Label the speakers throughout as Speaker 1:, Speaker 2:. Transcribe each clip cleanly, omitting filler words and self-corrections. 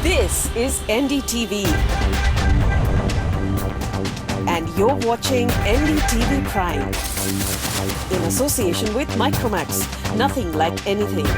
Speaker 1: This is NDTV. And you're watching NDTV Prime. In association with Micromax. Nothing like anything.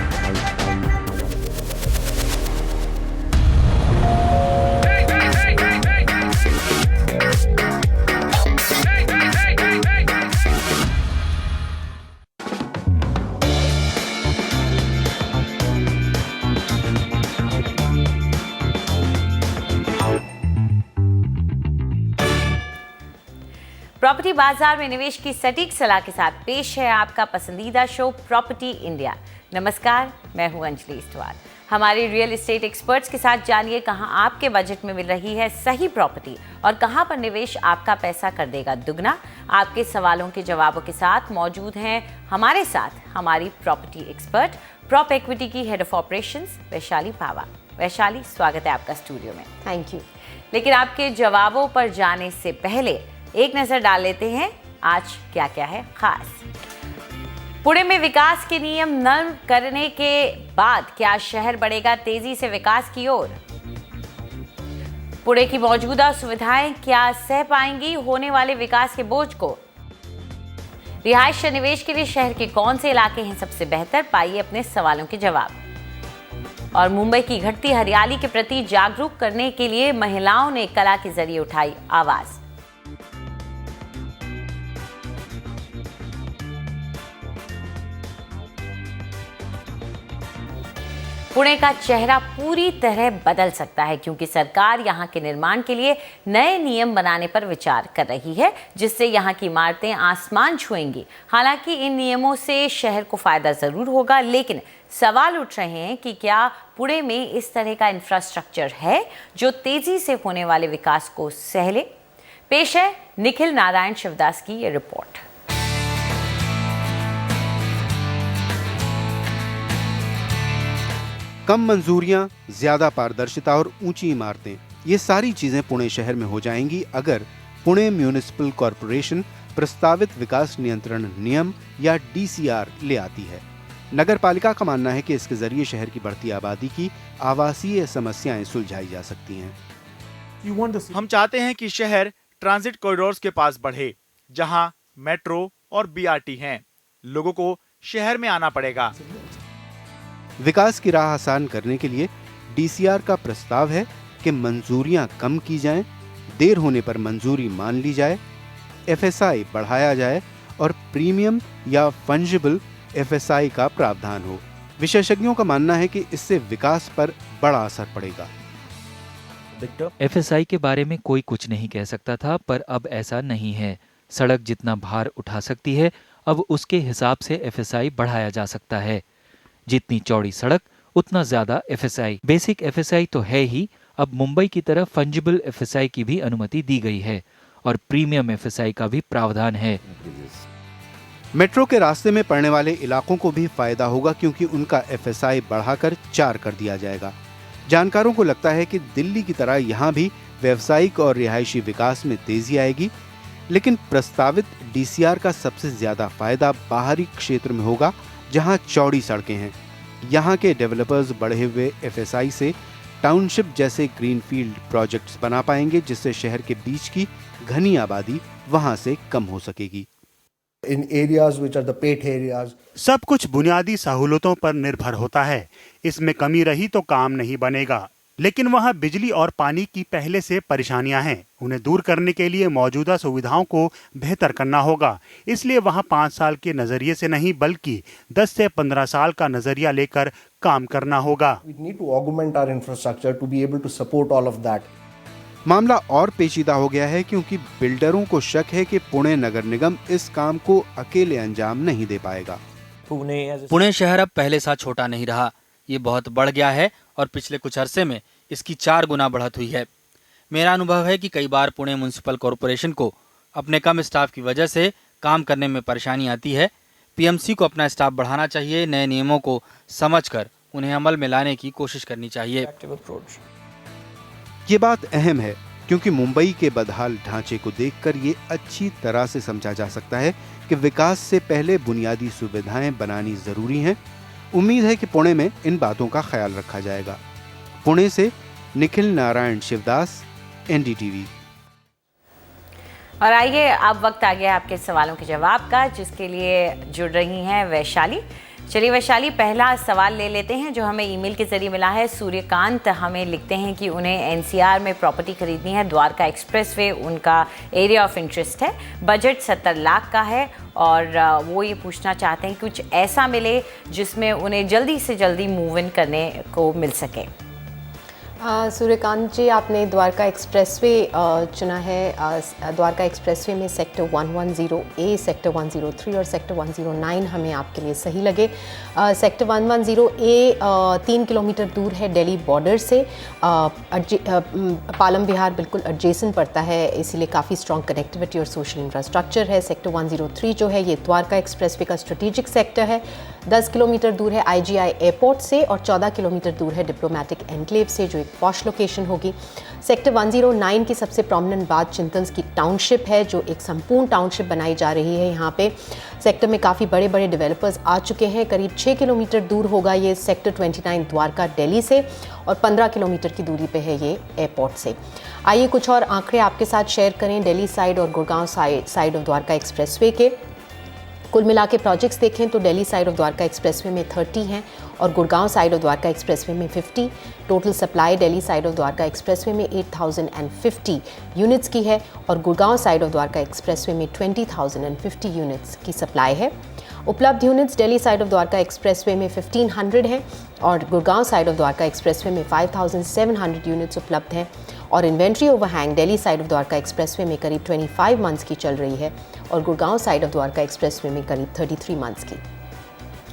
Speaker 2: Property बाजार में निवेश की सटीक सलाह के साथ पेश है आपका पसंदीदा शो प्रॉपर्टी इंडिया। नमस्कार, मैं हूं अंजलि इस्तवाल। हमारे रियल एस्टेट एक्सपर्ट्स के साथ जानिए कहां आपके बजट में मिल रही है सही प्रॉपर्टी और कहां पर निवेश आपका पैसा कर देगा दुगना। आपके सवालों के जवाबों के साथ मौजूद हैं हमारे साथ हमारी प्रॉपर्टी एक्सपर्ट प्रॉप इक्विटी की हेड ऑफ ऑपरेशंस वैशाली पावा। वैशाली, स्वागत है आपका स्टूडियो में।
Speaker 3: Thank you.
Speaker 2: लेकिन आपके जवाबों पर जाने से पहले एक नजर डाल लेते हैं आज क्या क्या है खास। पुणे में विकास के नियम नरम करने के बाद क्या शहर बढ़ेगा तेजी से विकास की ओर? पुणे की मौजूदा सुविधाएं क्या सह पाएंगी होने वाले विकास के बोझ को? रिहायश या निवेश के लिए शहर के कौन से इलाके हैं सबसे बेहतर? पाइए अपने सवालों के जवाब। और मुंबई की घटती हरियाली के प्रति जागरूक करने के लिए महिलाओं ने कला के जरिए उठाई आवाज। पुणे का चेहरा पूरी तरह बदल सकता है क्योंकि सरकार यहां के निर्माण के लिए नए नियम बनाने पर विचार कर रही है जिससे यहां की इमारतें आसमान छुएंगी। हालांकि इन नियमों से शहर को फायदा जरूर होगा, लेकिन सवाल उठ रहे हैं कि क्या पुणे में इस तरह का इंफ्रास्ट्रक्चर है जो तेजी से होने वाले विकास को सह ले? पेश है निखिल नारायण शिवदास की ये रिपोर्ट।
Speaker 4: कम मंजूरियां, ज्यादा पारदर्शिता और ऊंची इमारतें, ये सारी चीजें पुणे शहर में हो जाएंगी अगर पुणे म्यूनिसिपल कॉरपोरेशन प्रस्तावित विकास नियंत्रण नियम या डीसीआर ले आती है। नगर पालिका का मानना है कि इसके जरिए शहर की बढ़ती आबादी की आवासीय समस्याएं सुलझाई जा सकती हैं।
Speaker 5: हम चाहते हैं कि शहर ट्रांजिट कॉरिडोर्स के पास बढ़े, जहां मेट्रो और बीआरटी हैं। लोगों को शहर में आना पड़ेगा।
Speaker 4: विकास की राह आसान करने के लिए डीसीआर का प्रस्ताव है कि मंजूरियां कम की जाएं, देर होने पर मंजूरी मान ली जाए, एफएसआई बढ़ाया जाए और प्रीमियम या फंजिबल एफएसआई का प्रावधान हो। विशेषज्ञों का मानना है कि इससे विकास पर बड़ा असर पड़ेगा।
Speaker 6: एफएसआई के बारे में कोई कुछ नहीं कह सकता था, पर अब ऐसा नहीं है। सड़क जितना भार उठा सकती है, अब उसके हिसाब से एफएसआई बढ़ाया जा सकता है। जितनी चौड़ी सड़क उतना ज्यादा एफएसआई। बेसिक एफएसआई तो है ही, अब मुंबई की तरह फंजिबल एफएसआई की भी अनुमति दी गई है और प्रीमियम एफएसआई का भी प्रावधान है।
Speaker 4: मेट्रो के रास्ते में पड़ने वाले इलाकों को भी फायदा होगा क्योंकि उनका एफएसआई बढ़ाकर 4 कर दिया जाएगा। जानकारों को लगता है कि दिल्ली की तरह यहाँ भी व्यावसायिक और रिहायशी विकास में तेजी आएगी, लेकिन प्रस्तावित डीसीआर का सबसे ज्यादा फायदा बाहरी क्षेत्र में होगा जहां चौड़ी सड़कें हैं। यहां के डेवलपर्स बढ़े हुए एफएसआई से टाउनशिप जैसे ग्रीनफील्ड प्रोजेक्ट्स बना पाएंगे जिससे शहर के बीच की घनी आबादी वहां से कम हो सकेगी।
Speaker 7: In areas which are the pet areas,
Speaker 8: सब कुछ बुनियादी सहूलतों पर निर्भर होता है। इसमें कमी रही तो काम नहीं बनेगा। लेकिन वहाँ बिजली और पानी की पहले से परेशानियां हैं। उन्हें दूर करने के लिए मौजूदा सुविधाओं को बेहतर करना होगा। इसलिए वहाँ 5 साल के नजरिए से नहीं बल्कि 10 से 15 साल का नजरिया लेकर काम करना होगा।
Speaker 7: we need to augment our infrastructure to be able to support all of that.
Speaker 4: मामला और पेचीदा हो गया है क्योंकि बिल्डरों को शक है कि पुणे नगर निगम इस काम को अकेले अंजाम नहीं दे पाएगा।
Speaker 9: पुणे शहर अब पहले सा छोटा नहीं रहा, ये बहुत बढ़ गया है और पिछले कुछ अरसे में इसकी 4 गुना बढ़त हुई है। मेरा अनुभव है कि कई बार पुणे म्युनिसिपल कॉरपोरेशन को अपने कम स्टाफ की वजह से काम करने में परेशानी आती है। पीएमसी को अपना स्टाफ बढ़ाना चाहिए, नए नियमों को समझकर उन्हें अमल में लाने की कोशिश करनी चाहिए।
Speaker 4: ये बात अहम है क्योंकि मुंबई के बदहाल ढांचे को देखकर ये अच्छी तरह से समझा जा सकता है कि विकास से पहले बुनियादी सुविधाएं बनानी जरूरी हैं। उम्मीद है कि पुणे में इन बातों का ख्याल रखा जाएगा। पुणे से निखिल नारायण शिवदास, NDTV।
Speaker 2: और आइए अब वक्त आ गया आपके सवालों के जवाब का, जिसके लिए जुड़ रही हैं वैशाली। चलिए वैशाली, पहला सवाल ले लेते हैं जो हमें ईमेल के जरिए मिला है। सूर्यकांत हमें लिखते हैं कि उन्हें NCR में प्रॉपर्टी खरीदनी है, द्वारका एक्सप्रेसवे उनका एरिया ऑफ इंटरेस्ट है, बजट 70 लाख का है और वो ये पूछना चाहते हैं कुछ ऐसा मिले जिसमें उन्हें जल्दी से जल्दी मूव इन करने को मिल सके।
Speaker 3: सूर्यकांत जी, आपने द्वारका एक्सप्रेसवे चुना है। द्वारका एक्सप्रेसवे में सेक्टर 110A, सेक्टर 103 और सेक्टर 109 हमें आपके लिए सही लगे। सेक्टर 110A 3 किलोमीटर दूर है दिल्ली बॉर्डर से। पालम विहार बिल्कुल एडजेसेंट पड़ता है, इसीलिए काफ़ी स्ट्रॉन्ग कनेक्टिविटी और सोशल इंफ्रास्ट्रक्चर है। सेक्टर 103 जो है ये द्वारका एक्सप्रेसवे का स्ट्रेटेजिक सेक्टर है। 10 किलोमीटर दूर है IGI एयरपोर्ट से और 14 किलोमीटर दूर है डिप्लोमेटिक एनक्लेव से, जो एक पॉश लोकेशन होगी। सेक्टर 109 की सबसे प्रोमिनेंट बात चिंतल्स की टाउनशिप है, जो एक संपूर्ण टाउनशिप बनाई जा रही है। यहाँ पे सेक्टर में काफ़ी बड़े बड़े डेवलपर्स आ चुके हैं। करीब 6 किलोमीटर दूर होगा ये सेक्टर 29 द्वारका दिल्ली से और 15 किलोमीटर की दूरी पे है ये एयरपोर्ट से। आइए कुछ और आंकड़े आपके साथ शेयर करें दिल्ली साइड और Gurgaon side of Dwarka expressway के। कुल मिला के प्रोजेक्ट्स देखें तो Delhi side of Dwarka expressway में 30 हैं और Gurgaon side of Dwarka expressway में 50। Total supply Delhi side of Dwarka expressway में 8050 यूनिट्स की है और Gurgaon side of Dwarka expressway में 20050 यूनिट्स की सप्लाई है। उपलब्ध units Delhi side of Dwarka expressway में 1500 हैं और Gurgaon side of Dwarka expressway में 5700 यूनिट्स उपलब्ध हैं और inventory overhang Delhi side of Dwarka expressway में करीब 25 मंथ्स की चल रही है और Gurgaon side of Dwarka expressway में करीब 33 मंथ्स की।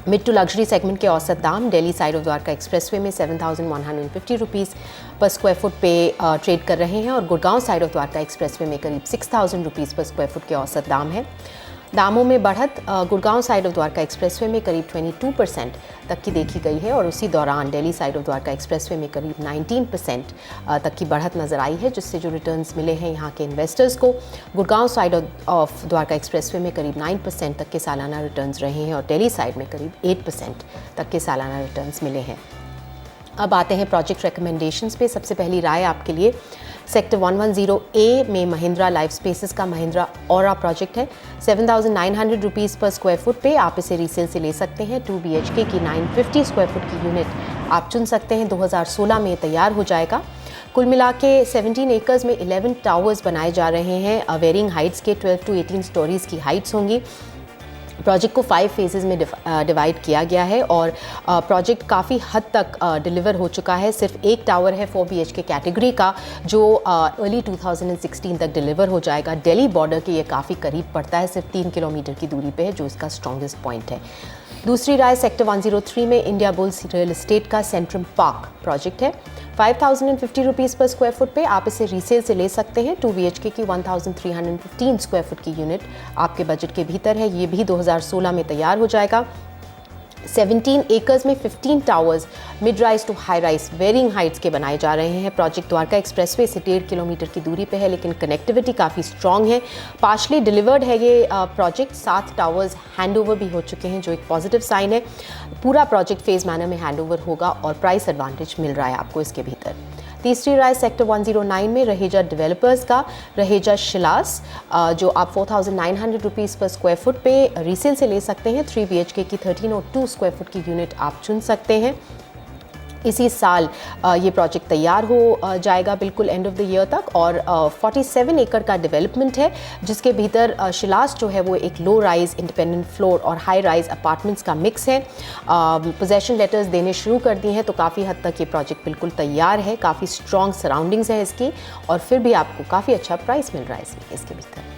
Speaker 3: मिड टू लग्जरी सेगमेंट के औसत दाम Delhi side of Dwarka expressway में 7150 रुपीज़ पर स्क्वायर फुट पे ट्रेड कर रहे हैं और Gurgaon side of Dwarka expressway में करीब 6000 रुपीज़ पर स्क्वायर फुट के औसत दाम है। दामों में बढ़त Gurgaon side of Dwarka expressway में करीब 22% तक की देखी गई है और उसी दौरान Delhi side of Dwarka expressway में करीब 19% तक की बढ़त नज़र आई है, जिससे जो रिटर्न्स मिले हैं यहाँ के इन्वेस्टर्स को। Gurgaon side of Dwarka expressway में करीब 9% तक के सालाना रिटर्न्स रहे हैं और दिल्ली साइड में करीब 8% तक के सालाना रिटर्न्स मिले हैं। अब आते हैं प्रोजेक्ट रिकमेंडेशंस पे। सबसे पहली राय आपके लिए सेक्टर 110A में महिंद्रा लाइफ स्पेसेस का महिंद्रा औरा प्रोजेक्ट है। 7900 रुपीज़ पर स्क्वायर फुट पे आप इसे रीसेल से ले सकते हैं। 2 BHK की 950 स्क्वायर फुट की यूनिट आप चुन सकते हैं। 2016 में तैयार हो जाएगा। कुल मिला के 17 एकर्स में 11 टावर्स बनाए जा रहे हैं। वेरिंग हाइट्स के 12 to 18 स्टोरीज़ की हाइट्स होंगी। प्रोजेक्ट को 5 फेजेस में डिवाइड किया गया है और प्रोजेक्ट काफ़ी हद तक डिलीवर हो चुका है। सिर्फ एक टावर है 4 BHK कैटेगरी का जो अर्ली 2016 तक डिलीवर हो जाएगा। दिल्ली बॉर्डर के ये काफ़ी करीब पड़ता है, सिर्फ 3 किलोमीटर की दूरी पे है, जो इसका स्ट्रॉन्गेस्ट पॉइंट है। दूसरी राय सेक्टर 103 में इंडिया बुल्स रियल एस्टेट का सेंट्रम पार्क प्रोजेक्ट है। 5050 रुपीज़ पर स्क्वायर फुट पे आप इसे रीसेल से ले सकते हैं। 2 BHK की 1315 स्क्वायर फुट की यूनिट आपके बजट के भीतर है। ये भी 2016 में तैयार हो जाएगा। 17 एकर्स में 15 towers mid rise to high rise varying heights के बनाए जा रहे हैं। प्रोजेक्ट द्वारका एक्सप्रेसवे से 1.5 किलोमीटर की दूरी पे है, लेकिन कनेक्टिविटी काफ़ी स्ट्रॉन्ग है। पार्शली डिलीवर्ड है ये प्रोजेक्ट। 7 टावर्स हैंडओवर भी हो चुके हैं, जो एक पॉजिटिव साइन है। पूरा प्रोजेक्ट फेज मैनर में हैंडओवर होगा और प्राइस एडवांटेज मिल रहा है आपको इसके भीतर। तीसरी राय सेक्टर 109 में रहेजा डेवलपर्स का रहेजा शिलास, जो आप 4900 रुपीज़ पर स्क्वायर फुट पे रीसेल से ले सकते हैं। 3 BHK की 1302 स्क्वायर फुट की यूनिट आप चुन सकते हैं। इसी साल ये प्रोजेक्ट तैयार हो जाएगा बिल्कुल एंड ऑफ द ईयर तक और 47 एकड़ का डेवलपमेंट है, जिसके भीतर शिलास जो है वो एक लो राइज इंडिपेंडेंट फ्लोर और हाई राइज अपार्टमेंट्स का मिक्स है। पोजेशन लेटर्स देने शुरू कर दिए हैं, तो काफ़ी हद तक ये प्रोजेक्ट बिल्कुल तैयार है। काफ़ी स्ट्रॉन्ग सराउंडिंग्स है इसकी और फिर भी आपको काफ़ी अच्छा प्राइस मिल रहा है इसके भीतर।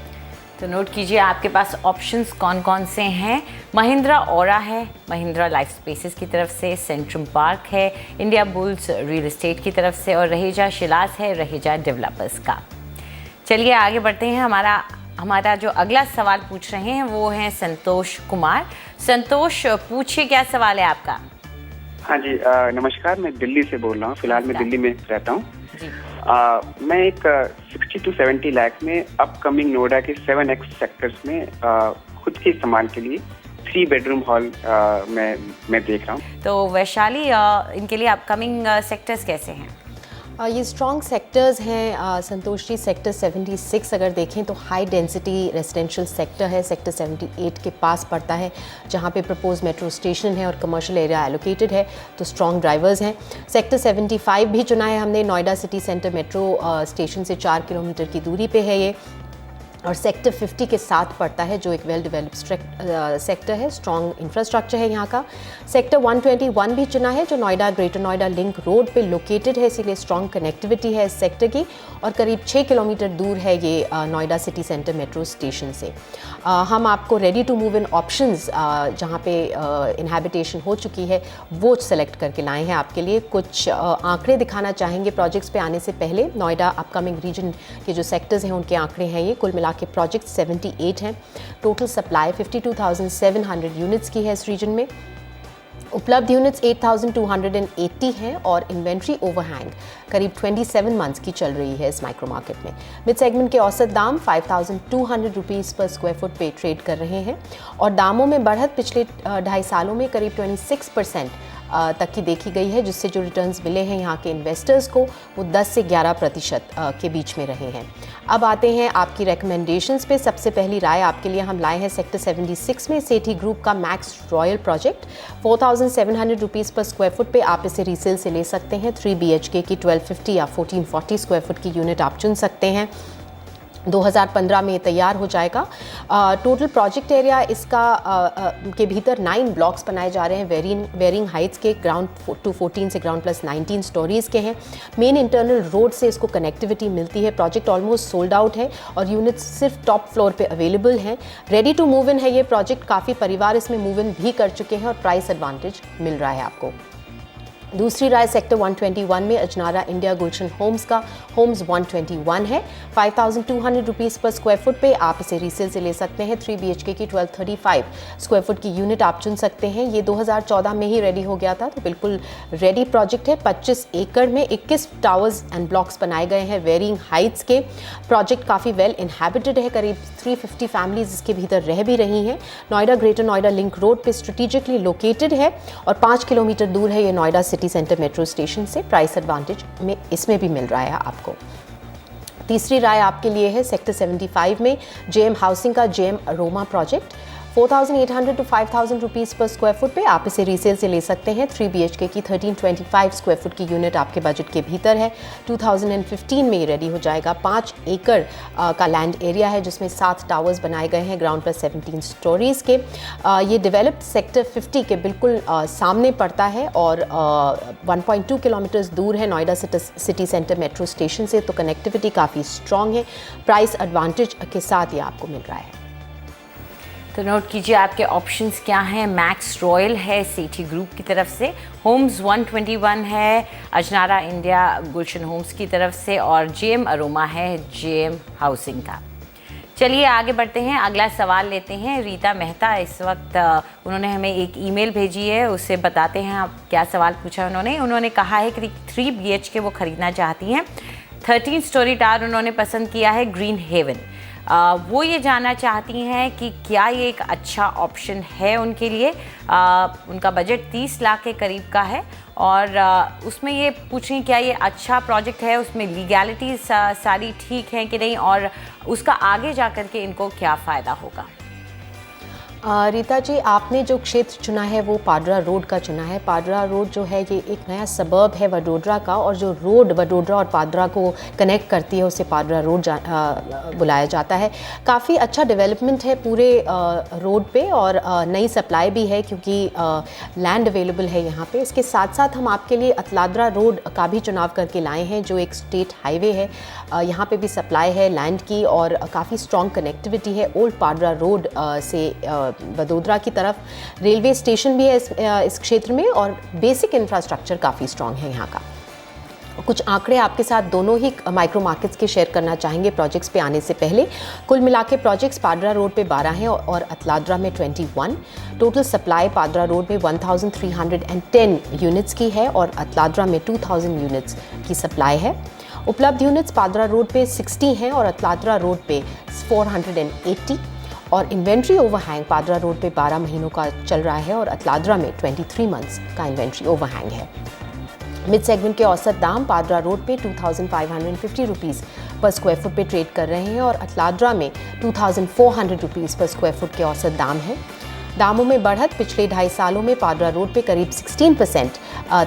Speaker 2: तो नोट कीजिए आपके पास ऑप्शंस कौन कौन से हैं। महिंद्रा औरा है महिंद्रा लाइफ स्पेसेस की तरफ से, सेंट्रम पार्क है इंडिया बुल्स रियल एस्टेट की तरफ से और रहेजा शिलास है रहेजा डेवलपर्स का। चलिए आगे बढ़ते हैं। हमारा जो अगला सवाल पूछ रहे हैं वो हैं संतोष कुमार। संतोष, पूछिए क्या सवाल है आपका।
Speaker 10: हाँ जी, नमस्कार। मैं दिल्ली से बोल रहा हूँ। फिलहाल मैं दिल्ली में रहता हूँ। मैं एक 60 to 70 लाख में अपकमिंग नोएडा के 7X सेक्टर्स में खुद के इस्तेमाल के लिए 3 बेडरूम हॉल मैं देख रहा हूँ।
Speaker 2: तो वैशाली, इनके लिए अपकमिंग सेक्टर्स कैसे हैं?
Speaker 3: ये स्ट्रॉन्ग सेक्टर्स हैं संतोष जी। सेक्टर 76 अगर देखें तो हाई डेंसिटी रेजिडेंशियल सेक्टर है, सेक्टर 78 के पास पड़ता है, जहाँ पे प्रपोज मेट्रो स्टेशन है और कमर्शियल एरिया एलोकेटेड है, तो स्ट्रॉन्ग ड्राइवर्स हैं। सेक्टर 75 भी चुना है हमने, Noida city centre metro station से 4 किलोमीटर की दूरी पे है ये, और सेक्टर 50 के साथ पड़ता है, जो एक वेल डेवलप्ड सेक्टर है, स्ट्रॉन्ग इंफ्रास्ट्रक्चर है यहाँ का। सेक्टर 121 भी चुना है, जो Noida greater Noida link road पे लोकेटेड है, इसीलिए स्ट्रॉन्ग कनेक्टिविटी है इस सेक्टर की, और करीब 6 किलोमीटर दूर है ये Noida city centre metro station से। हम आपको ready to move in options जहाँ पे इनहैबिटेशन हो चुकी है वो सेलेक्ट करके लाए हैं आपके लिए। कुछ आंकड़े दिखाना चाहेंगे प्रोजेक्ट्स पे आने से पहले। नोएडा अपकमिंग रीजन के जो सेक्टर्स हैं उनके आंकड़े हैं ये। कुल मिला के प्रोजेक्ट 78 हैं। टोटल सप्लाई 52,700 यूनिट्स की है इस रीजन में। उपलब्ध यूनिट्स 8,280 हैं और इन्वेंट्री ओवरहैंग करीब 27 मंथ्स की चल रही है इस माइक्रो मार्केट में। मिड सेगमेंट के औसत दाम 5,200 रुपीज़ पर स्क्वायर फुट पे ट्रेड कर रहे हैं, और दामों में बढ़त पिछले 2.5 सालों में करीब 26% तक की देखी गई है, जिससे जो रिटर्न्स मिले हैं यहाँ के इन्वेस्टर्स को वो 10 से 11% के बीच में रहे हैं। अब आते हैं आपकी रिकमेंडेशंस पे। सबसे पहली राय आपके लिए हम लाए हैं सेक्टर 76 में सेठी ग्रुप का मैक्स रॉयल प्रोजेक्ट। 4,700 रुपीज़ पर स्क्वायर फुट पे आप इसे रीसेल से ले सकते हैं। 3 BHK की 1250 या 1440 स्क्वायर फुट की यूनिट आप चुन सकते हैं। 2015 में तैयार हो जाएगा। टोटल प्रोजेक्ट एरिया इसका के भीतर 9 ब्लॉक्स बनाए जा रहे हैं, वेरिंग हाइट्स के, ग्राउंड टू 14 से ग्राउंड प्लस 19 स्टोरीज़ के हैं। मेन इंटरनल रोड से इसको कनेक्टिविटी मिलती है। प्रोजेक्ट ऑलमोस्ट सोल्ड आउट है और यूनिट्स सिर्फ टॉप फ्लोर पे अवेलेबल हैं। रेडी टू मूव इन है ये प्रोजेक्ट। काफ़ी परिवार इसमें मूव इन भी कर चुके हैं और प्राइस एडवांटेज मिल रहा है आपको। दूसरी राय सेक्टर 121 में अजनारा इंडिया गुलशन होम्स का होम्स 121 है। 5,200 रुपीज़ पर स्क्वायर फुट पे आप इसे रीसेल से ले सकते हैं। 3 BHK की 1235 स्क्वायर फुट की यूनिट आप चुन सकते हैं। ये 2014 में ही रेडी हो गया था, तो बिल्कुल रेडी प्रोजेक्ट है। 25 एकड़ में 21 टावर्स एंड ब्लॉक्स बनाए गए हैं वेरिंग हाइट्स के। प्रोजेक्ट काफ़ी वेल इनहैबिटेड है, करीब 350 फैमिलीज इसके भीतर रह भी रही हैं। Noida greater Noida link road पे स्ट्रेटेजिकली लोकेटेड है और 5 किलोमीटर दूर है ये Noida city centre metro station से। प्राइस एडवांटेज में इसमें भी मिल रहा है आपको। तीसरी राय आपके लिए है सेक्टर 75 में JM हाउसिंग का JM aroma project. 4,800 to 5,000 rupees पर स्क्वायर फुट पे आप इसे रीसेल से ले सकते हैं। 3 BHK की 1325 स्क्वायर फुट की यूनिट आपके बजट के भीतर है। 2015 में ये रेडी हो जाएगा। 5 एकड़ का लैंड एरिया है, जिसमें 7 टावर्स बनाए गए हैं, ग्राउंड प्लस 17 स्टोरीज़ के। ये डेवलप्ड सेक्टर 50 के बिल्कुल सामने पड़ता है और 1.2 किलोमीटर्स दूर है Noida city centre metro station से, तो कनेक्टिविटी काफ़ी स्ट्रॉन्ग है। प्राइस एडवांटेज के साथ ये आपको मिल रहा है।
Speaker 2: तो नोट कीजिए आपके ऑप्शंस क्या हैं। मैक्स रॉयल है सेठी ग्रुप की तरफ से, होम्स 121 है अजनारा इंडिया गुलशन होम्स की तरफ से, और JM अरोमा है JM हाउसिंग का। चलिए आगे बढ़ते हैं, अगला सवाल लेते हैं। रीता मेहता इस वक्त उन्होंने हमें एक ईमेल भेजी है, उससे बताते हैं आप क्या सवाल पूछा उन्होंने कहा है कि 3 BHK वो ख़रीदना चाहती हैं। 13 स्टोरी टावर उन्होंने पसंद किया है ग्रीन हेवन। वो ये जानना चाहती हैं कि क्या ये एक अच्छा ऑप्शन है उनके लिए। उनका बजट 30 लाख के करीब का है और उसमें ये पूछ रही क्या ये अच्छा प्रोजेक्ट है, उसमें लीगैलिटीज सारी ठीक हैं कि नहीं, और उसका आगे जा कर के इनको क्या फ़ायदा होगा।
Speaker 3: रीता जी, आपने जो क्षेत्र चुना है वो पाडरा रोड का चुना है। पाडरा रोड जो है ये एक नया सबर्ब है वडोदरा का, और जो रोड वडोदरा और पाडरा को कनेक्ट करती है उसे पाडरा रोड बुलाया जाता है। काफ़ी अच्छा डेवलपमेंट है पूरे रोड पे, और नई सप्लाई भी है क्योंकि लैंड अवेलेबल है यहाँ पे। इसके साथ साथ हम आपके लिए अतलादरा रोड का भी चुनाव करके लाए हैं, जो एक स्टेट हाईवे है। यहाँ पे भी सप्लाई है लैंड की और काफ़ी स्ट्रॉन्ग कनेक्टिविटी है ओल्ड पाडरा रोड से वडोदरा की तरफ। रेलवे स्टेशन भी है इस क्षेत्र में, और बेसिक इंफ्रास्ट्रक्चर काफ़ी स्ट्रॉन्ग है यहाँ का। कुछ आंकड़े आपके साथ दोनों ही माइक्रो मार्केट्स के शेयर करना चाहेंगे प्रोजेक्ट्स पे आने से पहले। कुल मिला के प्रोजेक्ट्स पाडरा रोड पे 12 हैं और अतलादरा में 21। टोटल सप्लाई पाडरा रोड में 1310 यूनिट्स की है और अतलादरा में 2000 यूनिट्स की सप्लाई है। उपलब्ध यूनिट्स पाडरा रोड पे 60 हैं और अतलादरा रोड पे 480, और इन्वेंट्री ओवरहैंग पाडरा रोड पे 12 महीनों का चल रहा है और अतलादरा में 23 मंथ्स का इन्वेंट्री ओवरहैंग है। मिड सेगमेंट के औसत दाम पादरा रोड पे 2550 रुपीज़ पर स्क्वायर फुट पे ट्रेड कर रहे हैं और अतलाद्रा में 2400 रुपीज़ पर स्क्वायर फुट के औसत दाम है। दामों में बढ़त पिछले 2.5 सालों में पादरा रोड पे करीब 16%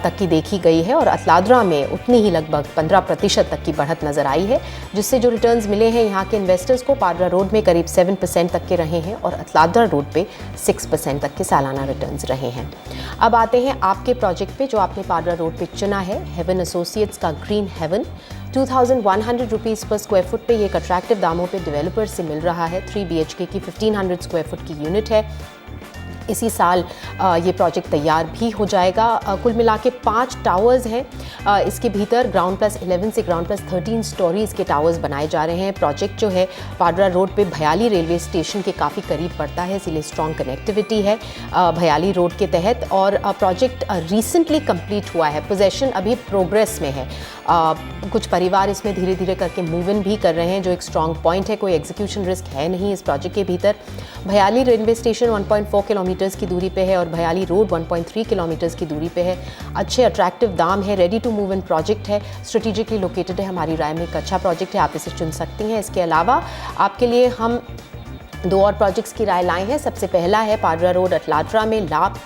Speaker 3: तक की देखी गई है और अतलाद्रा में उतनी ही लगभग 15% तक की बढ़त नजर आई है, जिससे जो रिटर्न्स मिले हैं यहाँ के इन्वेस्टर्स को पादरा रोड में करीब 7% तक के रहे हैं और अतलाद्रा रोड पे 6% तक के सालाना रिटर्न्स रहे हैं। अब आते हैं आपके प्रोजेक्ट पे जो आपने पादरा रोड पे चुना है, हेवन एसोसिएट्स का ग्रीन हेवन। 2100 रुपीज़ पर स्क्वायर फुट पे ये एक अट्रैक्टिव दामों पे डेवलपर से मिल रहा है। 3 BHK की 1500 स्क्वायर फुट की यूनिट है। इसी साल ये प्रोजेक्ट तैयार भी हो जाएगा। कुल मिला के 5 टावर्स हैं। इसके भीतर ग्राउंड प्लस 11 से ग्राउंड प्लस 13 स्टोरीज़ के टावर्स बनाए जा रहे हैं। प्रोजेक्ट जो है पादरा रोड पे भयाली रेलवे स्टेशन के काफ़ी करीब पड़ता है, इसीलिए स्ट्रॉन्ग कनेक्टिविटी है भयाली रोड के तहत। और प्रोजेक्ट रिसेंटली कंप्लीट हुआ है, पोजेसन अभी प्रोग्रेस में है। कुछ परिवार इसमें धीरे धीरे करके मूव इन भी कर रहे हैं, जो एक स्ट्रॉन्ग पॉइंट है। कोई एग्जीक्यूशन रिस्क है नहीं इस प्रोजेक्ट के भीतर। भयाली रेलवे स्टेशन 1.4 किलोमीटर की दूरी पे है और भयाली रोड 1.3 किलोमीटर की दूरी पे है। अच्छे अट्रैक्टिव दाम है, ready to move in project है, स्ट्रेटेजिकली लोकेटेड है। हमारी राय में एक अच्छा प्रोजेक्ट है, आप इसे चुन सकती हैं। इसके अलावा आपके लिए हम 2 और प्रोजेक्ट्स की राय लाए हैं। सबसे पहला है पादरा रोड अतलाद्रा में लाभ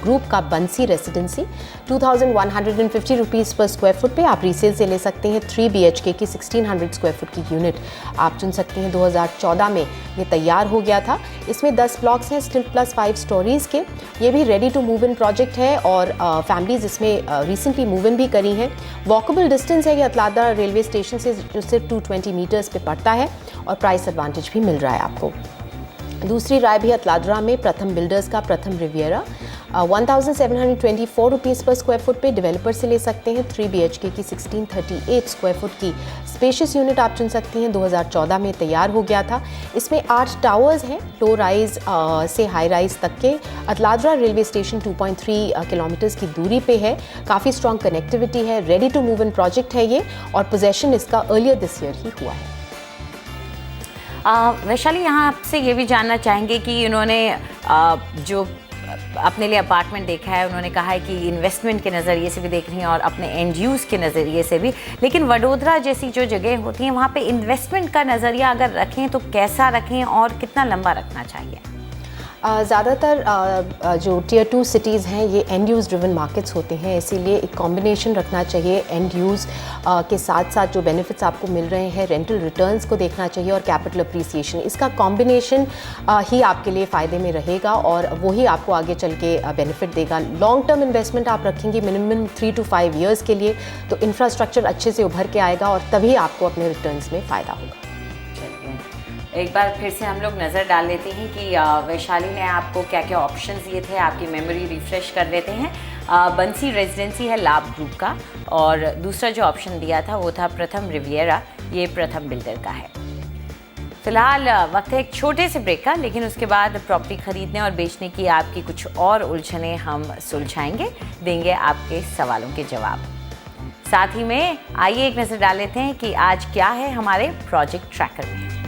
Speaker 3: ग्रुप का बंसी रेसिडेंसी। 2150 रुपीज़ पर स्क्वायर फुट पे आप रीसेल से ले सकते हैं। 3 BHK की 1600 स्क्वायर फुट की यूनिट आप चुन सकती हैं। 2014 में ये तैयार हो गया था। इसमें 10 ब्लॉक्स हैं स्टिल प्लस 5 स्टोरीज़ के। ये भी ready to move in project है और फैमिलीज़ इसमें रिसेंटली मूव इन भी करी हैं। वॉकेबल डिस्टेंस है ये अतलाद्रा रेलवे स्टेशन से, जो सिर्फ 220 मीटर्स पे पड़ता है और प्राइस एडवांटेज भी मिल रहा है आपको। दूसरी राय भी अतलाद्रा में प्रथम बिल्डर्स का प्रथम रिवियरा 1724 रुपीज़ पर स्क्वायर फुट पे डेवलपर से ले सकते हैं। 3 BHK की 1638 स्क्वायर फुट की स्पेशियस यूनिट आप चुन सकती हैं। 2014 में तैयार हो गया था। इसमें 8 टावर्स हैं, लो राइज से हाई राइज तक के। अतलाद्रा रेलवे स्टेशन 2.3 किलोमीटर्स की दूरी पे है। काफ़ी स्ट्रॉन्ग कनेक्टिविटी है, ready to move in project है ये और पोजेसन इसका अर्लियर दिस ईयर ही हुआ है।
Speaker 2: वैशाली, यहाँ आपसे ये भी जानना चाहेंगे कि उन्होंने जो अपने लिए अपार्टमेंट देखा है, उन्होंने कहा है कि इन्वेस्टमेंट के नज़रिए से भी देख रही हैं और अपने एंड यूज़ के नज़रिए से भी, लेकिन वडोदरा जैसी जो जगह होती हैं वहाँ पे इन्वेस्टमेंट का नज़रिया अगर रखें तो कैसा रखें और कितना लंबा रखना चाहिए?
Speaker 3: ज़्यादातर जो टियर 2 सिटीज़ हैं ये एंड यूज़ ड्रिवन मार्केट्स होते हैं, इसीलिए एक कॉम्बिनेशन रखना चाहिए। एंड यूज़ के साथ साथ जो बेनिफिट्स आपको मिल रहे हैं, रेंटल रिटर्न्स को देखना चाहिए और कैपिटल अप्रिसिएशन, इसका कॉम्बिनेशन ही आपके लिए फ़ायदे में रहेगा और वही आपको आगे चल के बेनिफिट देगा। लॉन्ग टर्म इन्वेस्टमेंट आप रखेंगे मिनिमम 3 to 5 ईयर्स के लिए, तो इंफ्रास्ट्रक्चर अच्छे से उभर के आएगा और तभी आपको अपने रिटर्न्स में फ़ायदा होगा।
Speaker 2: एक बार फिर से हम लोग नज़र डाल लेते हैं कि वैशाली ने आपको क्या क्या ऑप्शंस दिए थे, आपकी मेमोरी रिफ्रेश कर लेते हैं। बंसी रेजिडेंसी है लाभ ग्रुप का और दूसरा जो ऑप्शन दिया था वो था प्रथम रिवियरा, ये प्रथम बिल्डर का है। फिलहाल वक्त है एक छोटे से ब्रेक का, लेकिन उसके बाद प्रॉपर्टी खरीदने और बेचने की आपकी कुछ और उलझने हम सुलझाएंगे, देंगे आपके सवालों के जवाब। साथ ही में आइए एक नज़र डाल लेते हैं कि आज क्या है हमारे प्रोजेक्ट ट्रैकर में।